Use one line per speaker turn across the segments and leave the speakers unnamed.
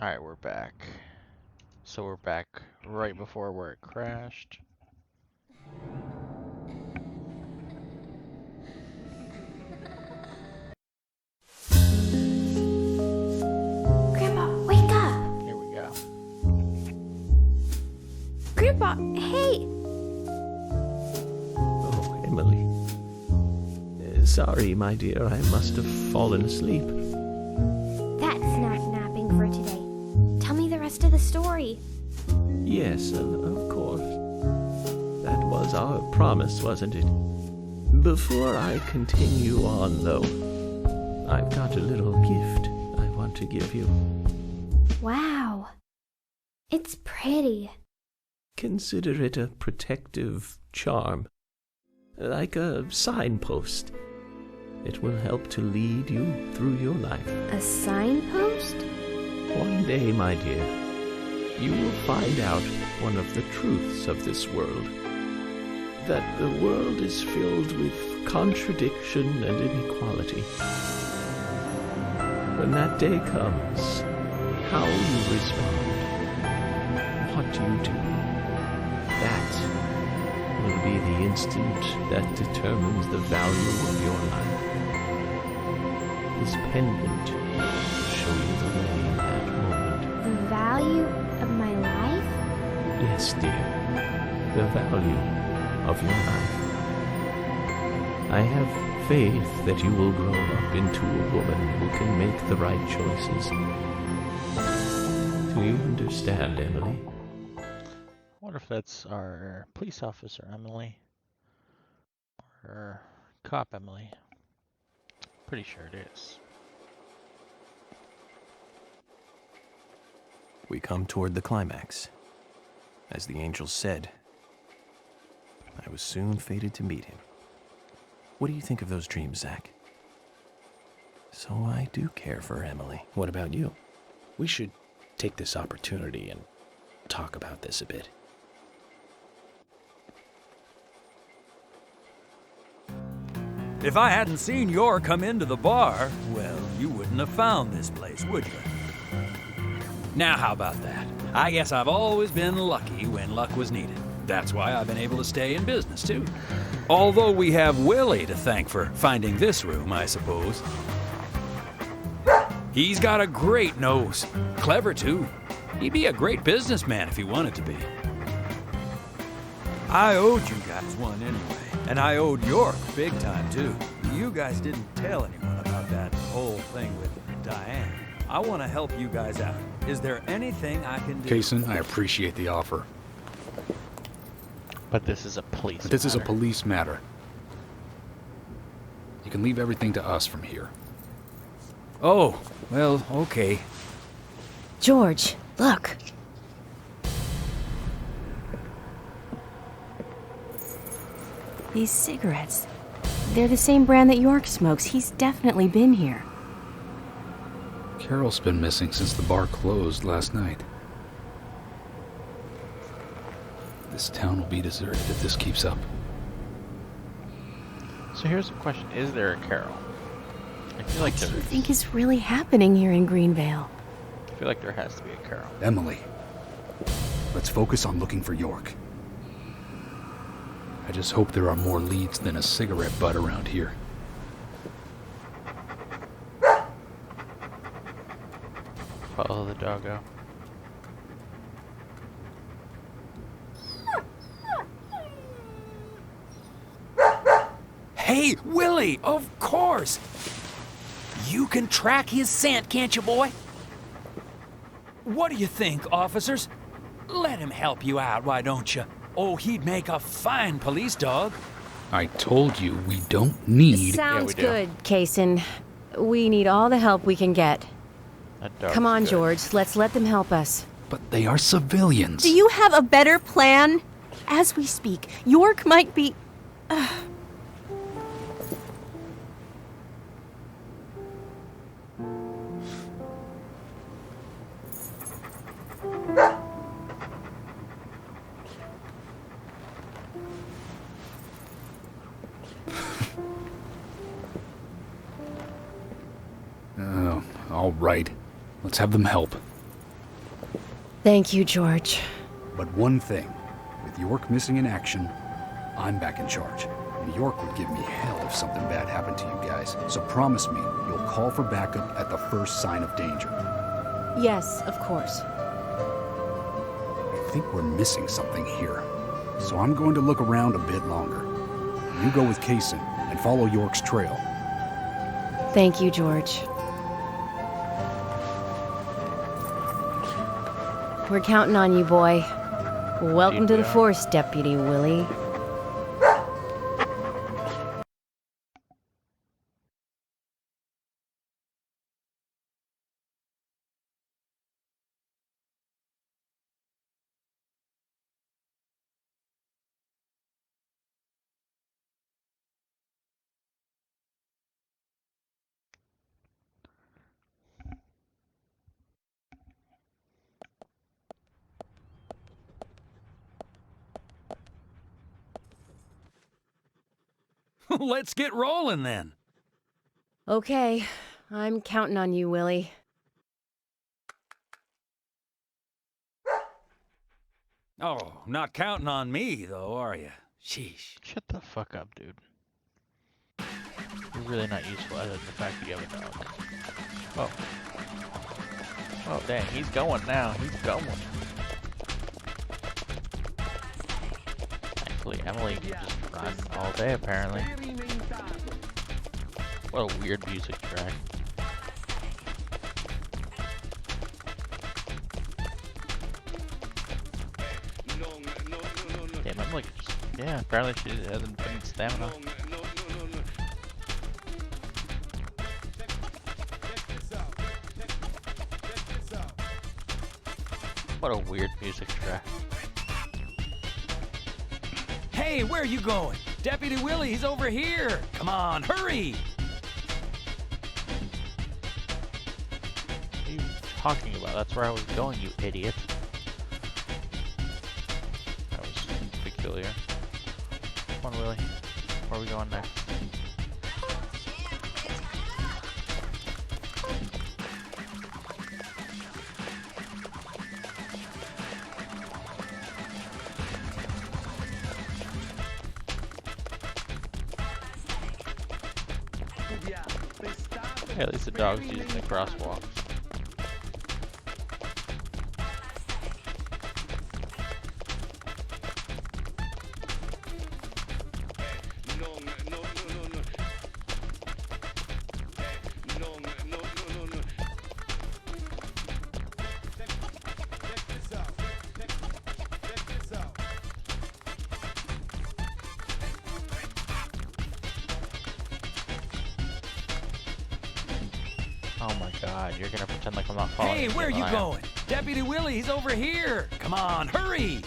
Alright, we're back. So we're back right before where it crashed.
Grandpa, wake up!
Here we go.
Grandpa, hey!
Oh, Emily. Sorry, my dear, I must have fallen asleep.
That's not napping for today. Tell me the rest of the story.
Yes, of course. That was our promise, wasn't it? Before I continue on, though, I've got a little gift I want to give you.
Wow. It's pretty.
Consider it a protective charm, like a signpost. It will help to lead you through your life.
A signpost?
One day, my dear, you will find out one of the truths of this world. That the world is filled with contradiction and inequality. When that day comes, how you respond, what you do, that will be the instant that determines the value of your life. This pendant will show you the way in that moment.
The value of my life?
Yes, dear. The value of your life. I have faith that you will grow up into a woman who can make the right choices. Do you understand, Emily?
I wonder if that's our police officer, Emily. Or cop, Emily. Pretty sure it is.
We come toward the climax. As the angel said, I was soon fated to meet him. What do you think of those dreams, Zach? So I do care for Emily. What about you?
We should take this opportunity and talk about this a bit.
If I hadn't seen Yor come into the bar, well, you wouldn't have found this place, would you? Now, how about that? I guess I've always been lucky when luck was needed. That's why I've been able to stay in business, too. Although we have Willie to thank for finding this room, I suppose. He's got a great nose. Clever, too. He'd be a great businessman if he wanted to be. I owed you guys one anyway. And I owed York big time, too. You guys didn't tell anyone about that whole thing with Diane. I want to help you guys out. Is there anything I can do?
Kason, I appreciate the offer.
But this is a police
But this is a
matter.
police matter. You can leave everything to us from here.
Oh, well, okay.
George, look. These cigarettes. They're the same brand that York smokes. He's definitely been here.
Carol's been missing since the bar closed last night. This town will be deserted if this keeps up.
So here's the question. Is there a Carol? I feel like
What do you
there
think
is.
is really happening here in Greenvale?
I feel like there has to be a Carol.
Emily, let's focus on looking for York. I just hope there are more leads than a cigarette butt around here.
Follow the doggo.
Hey, Willie, of course! You can track his scent, can't you, boy? What do you think, officers? Let him help you out, why don't you? Oh, he'd make a fine police dog.
I told you we don't need...
Sounds
we do.
good, Kason. We need all the help we can get.
That dog's
Come on,
good.
George. Let's let them help us.
But they are civilians.
Do you have a better plan? As we speak, York might be...
All right. Let's have them help.
Thank you, George.
But one thing, with York missing in action, I'm back in charge. New York would give me hell if something bad happened to you guys. So promise me you'll call for backup at the first sign of danger.
Yes, of course.
I think we're missing something here. So I'm going to look around a bit longer. You go with Kaysen and follow York's trail.
Thank you, George. We're counting on you, boy. Welcome to the force, Deputy Willie.
Let's get rolling then.
Okay, I'm counting on you, Willie.
Oh, not counting on me, though, are you? Sheesh.
Shut the fuck up, dude. You're really not useful other than the fact that you have a dog. Oh. Oh, dang, he's going now. He's going. Thankfully, Emily can just run all day, apparently. What a weird music track. Damn, Emily just, yeah, apparently she hasn't been stamina. What a weird music track.
Hey, where are you going? Deputy Willie, he's over here. Come on, hurry.
What are you talking about? That's where I was going, you idiot. That was peculiar. Come on, Willie. Where are we going next? Hey, at least the dog's using the crosswalk. Oh my god, you're gonna pretend like I'm not following you.
Hey, where are you going? Deputy Willie, he's over here. Come on, hurry.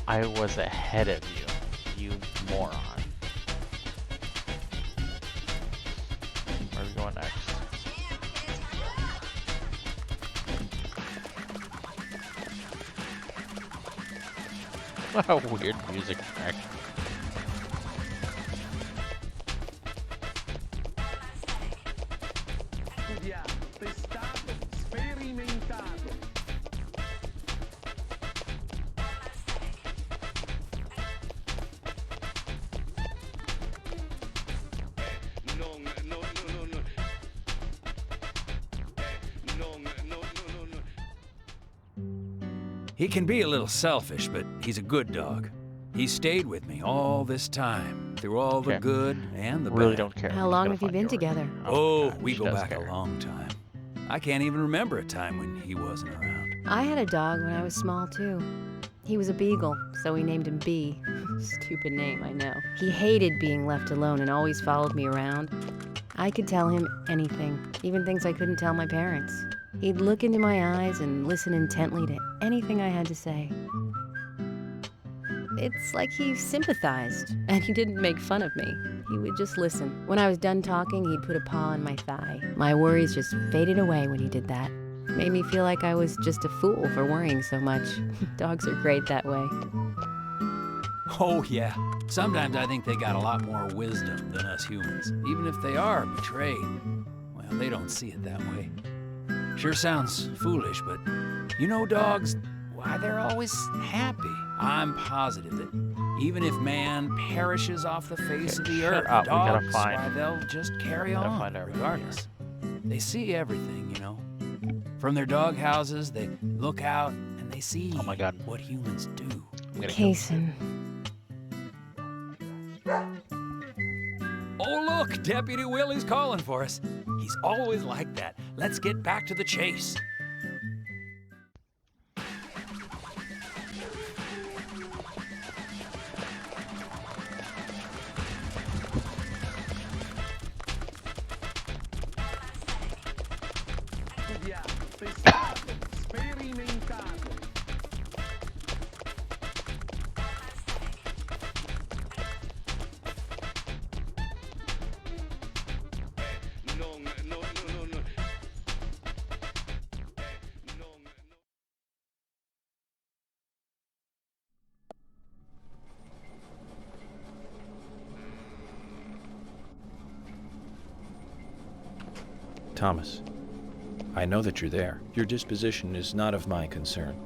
I was ahead of you, you moron. Where are we going next? What a weird music track.
He can be a little selfish, but he's a good dog. He stayed with me all this time, through all the good and the bad.
Really don't care.
How long have you been together?
Oh,
God,
we
she
go
does
back
care.
a long time. I can't even remember a time when he wasn't around.
I had a dog when I was small, too. He was a beagle, so we named him B. Stupid name, I know. He hated being left alone and always followed me around. I could tell him anything, even things I couldn't tell my parents. He'd look into my eyes and listen intently to anything I had to say. It's like he sympathized, and he didn't make fun of me. He would just listen. When I was done talking, he'd put a paw on my thigh. My worries just faded away when he did that. Made me feel like I was just a fool for worrying so much. Dogs are great that way.
Oh, yeah. Sometimes I think they got a lot more wisdom than us humans. Even if they are betrayed, well, they don't see it that way. Sure sounds foolish, but you know dogs, why, they're always happy. I'm positive that even if man perishes off the face of the
shut
earth,
up. We gotta
dogs,
find-
why, they'll just carry
gotta
on
find our
regardless. They see everything, you know. From their dog houses, they look out and they see
Oh my God.
what humans do.
I'm gonna kill
Kason.
Oh, look, Deputy Willie's calling for us. He's always like that. Let's get back to the chase.
Thomas, I know that you're there. Your disposition is not of my concern.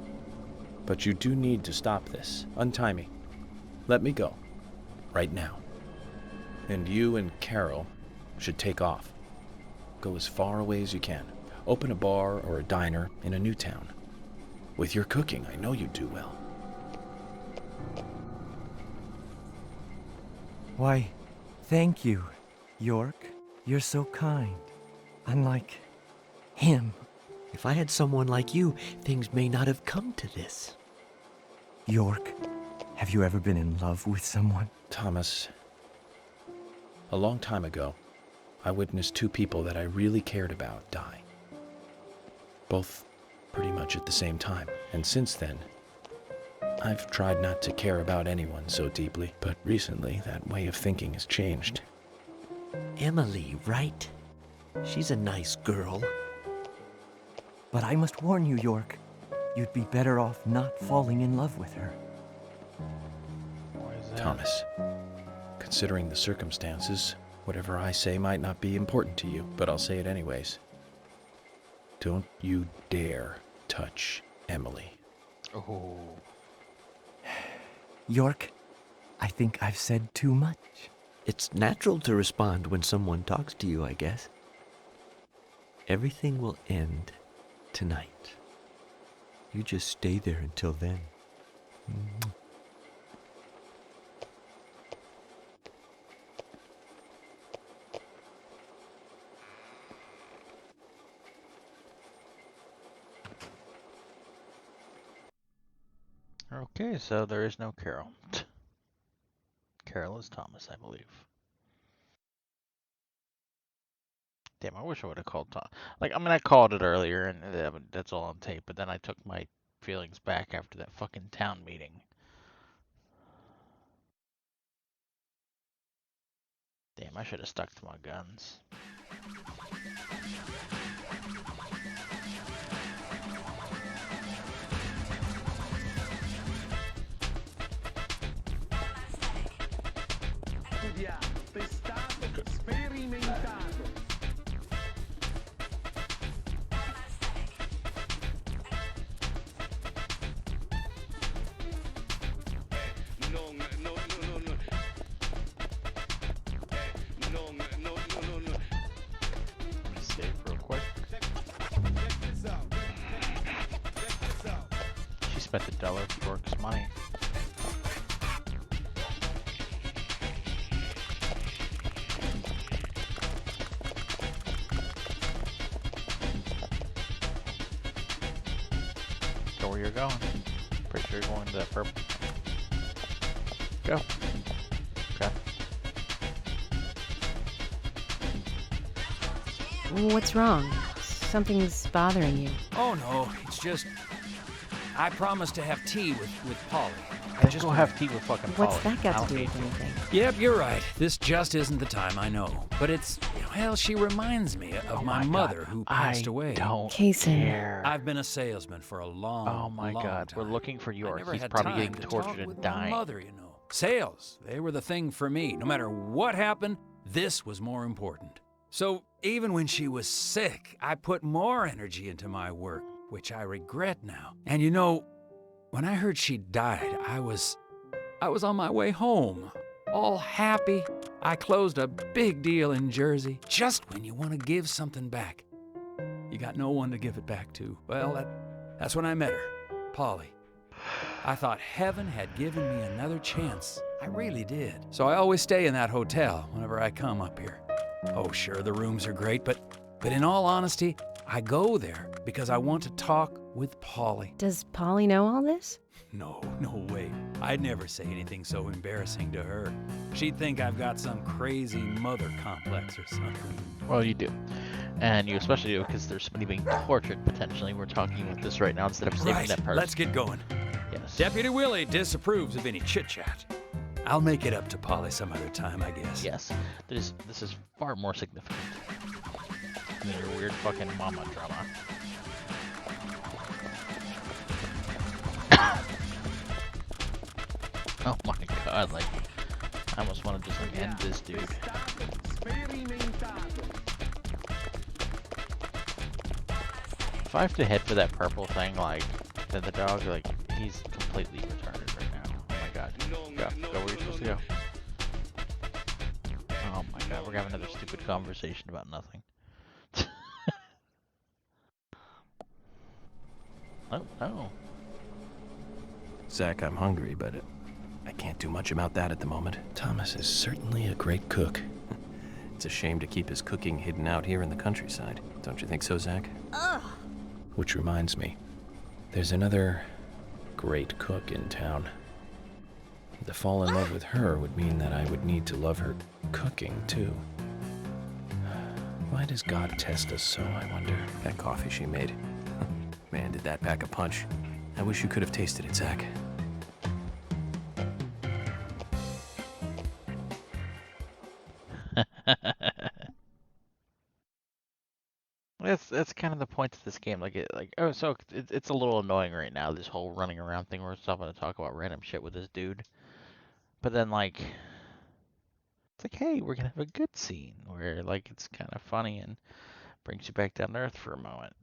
But you do need to stop this. Untie me. Let me go. Right now. And you and Carol should take off. Go as far away as you can. Open a bar or a diner in a new town. With your cooking, I know you do well.
Why, thank you, York. You're so kind. Unlike him.
If I had someone like you, things may not have come to this.
York, have you ever been in love with someone?
Thomas, a long time ago, I witnessed two people that I really cared about die. Both pretty much at the same time. And since then, I've tried not to care about anyone so deeply, but recently that way of thinking has changed.
Emily, right? She's a nice girl.
But I must warn you, York. You'd be better off not falling in love with her.
Why is that?
Thomas, considering the circumstances, whatever I say might not be important to you, but I'll say it anyways. Don't you dare touch Emily.
Oh.
York, I think I've said too much.
It's natural to respond when someone talks to you, I guess. Everything will end tonight. You just stay there until then.
Okay, so there is no Carol. Carol is Thomas, I believe. Damn, I wish I would have called Tom. Like, I mean, I called it earlier, and that's all on tape, but then I took my feelings back after that fucking town meeting. Damn, I should have stuck to my guns. Save real quick. She spent $1 of York's money. Go where you're going. Pretty sure you're going to that purple. Go. Okay.
What's wrong? Something's bothering you.
Oh no, it's just I promised to have tea with Polly.
I just go have tea with fucking
What's
Polly.
that got
I
to
don't
do
need
with anything?
Yep, you're right. This just isn't the time, I know. But it's, well, she reminds me of
Oh
my
my
mother
God.
who passed
I
away.
don't
Kason.
care.
I've been a salesman for a long,
Oh my
long
God,
time.
we're looking for
I
York.
never
He's
had
probably
time
getting
to
tortured
talk
and
with
dying.
my mother, you know. Sales, they were the thing for me. No matter what happened, this was more important. So even when she was sick, I put more energy into my work, which I regret now. And you know, when I heard she died, I was on my way home, all happy. I closed a big deal in Jersey. Just when you want to give something back, you got no one to give it back to. Well, that's when I met her, Polly. I thought heaven had given me another chance. I really did. So I always stay in that hotel whenever I come up here. Oh, sure, the rooms are great, but in all honesty, I go there because I want to talk with Polly.
Does Polly know all this?
No way. I'd never say anything so embarrassing to her. She'd think I've got some crazy mother complex or something.
Well, you do. And you especially do because there's somebody being tortured, potentially. We're talking about this right now instead of saving
Right,
that person.
let's get going.
Yes.
Deputy Willie disapproves of any chit-chat. I'll make it up to Polly some other time, I guess.
Yes. This is far more significant than your weird fucking mama drama. Oh my god, like, I almost want to just like end this dude. If I have to head for that purple thing, like, then the dog, like, he's completely retarded right now. Oh my god. Go where you're supposed to go. Oh my god, we're having another stupid conversation about nothing. Oh.
Zach, I'm hungry, but I can't do much about that at the moment.
Thomas is certainly a great cook.
It's a shame to keep his cooking hidden out here in the countryside. Don't you think so, Zach?
Which reminds me, there's another great cook in town. To fall in love with her would mean that I would need to love her cooking, too. Why does God test us so, I wonder?
That coffee she made. Man, did that pack a punch. I wish you could have tasted it, Zach.
That's kind of the point of this game. It's a little annoying right now, this whole running around thing. We're stopping to talk about random shit with this dude. But then, like, it's like, hey, we're gonna have a good scene where, like, it's kind of funny and brings you back down to earth for a moment.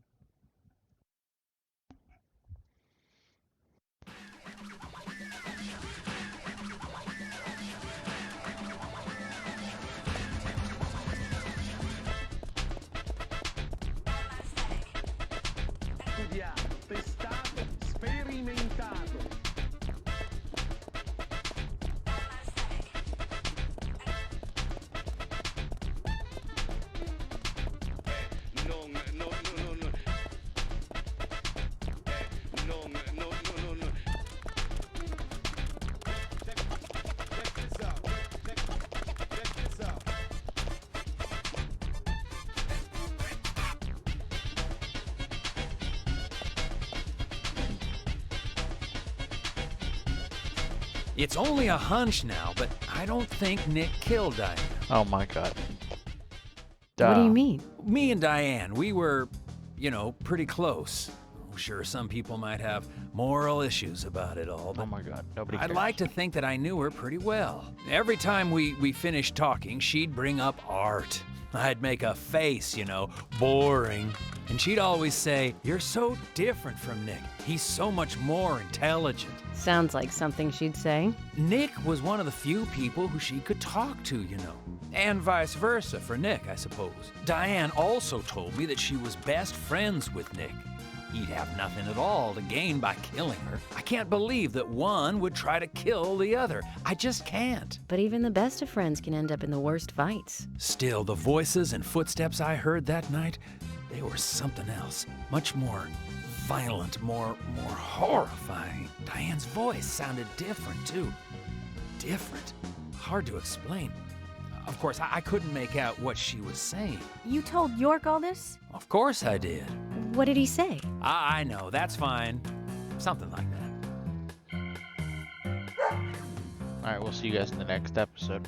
It's only a hunch now, but I don't think Nick killed Diane.
Oh my god.
What do you mean?
Me and Diane, we were, pretty close. Sure, some people might have moral issues about it all, but
Oh my god, nobody cares.
I'd like to think that I knew her pretty well. Every time we finished talking, she'd bring up art. I'd make a face, boring. And she'd always say, "You're so different from Nick. He's so much more intelligent."
Sounds like something she'd say.
Nick was one of the few people who she could talk to, And vice versa for Nick, I suppose. Diane also told me that she was best friends with Nick. He'd have nothing at all to gain by killing her. I can't believe that one would try to kill the other. I just can't.
But even the best of friends can end up in the worst fights.
Still, the voices and footsteps I heard that night, they were something else. Much more violent, more horrifying. Diane's voice sounded different, too. Different. Hard to explain. Of course, I couldn't make out what she was saying.
You told York all this?
Of course I did.
What did he say?
I know, that's fine. Something like that.
Alright, we'll see you guys in the next episode.